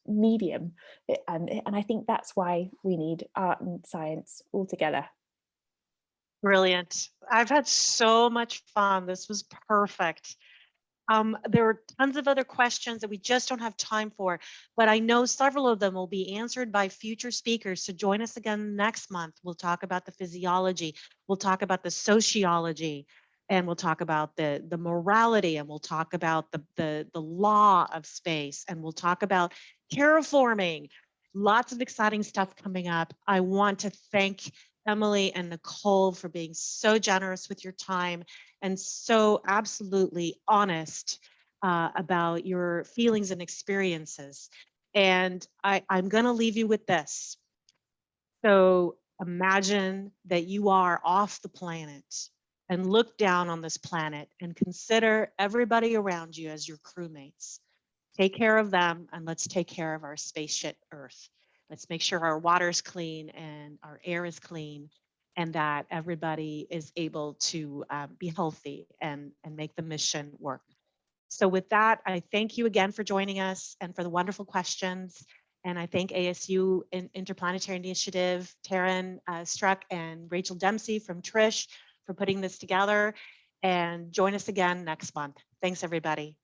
medium. And I think that's why we need art and science all together. Brilliant. I've had so much fun. This was perfect. There are tons of other questions that we just don't have time for, but I know several of them will be answered by future speakers. So join us again next month. We'll talk about the physiology, we'll talk about the sociology, and we'll talk about the morality, and we'll talk about the law of space, and we'll talk about terraforming. Lots of exciting stuff coming up. I want to thank Emily and Nicole for being so generous with your time and so absolutely honest about your feelings and experiences. And I'm going to leave you with this. So imagine that you are off the planet and look down on this planet and consider everybody around you as your crewmates. Take care of them, and let's take care of our spaceship Earth. Let's make sure our water is clean and our air is clean, and that everybody is able to be healthy and make the mission work. So with that, I thank you again for joining us and for the wonderful questions. And I thank ASU Interplanetary Initiative, Taryn Struck and Rachel Dempsey from TRISH for putting this together. And join us again next month. Thanks, everybody.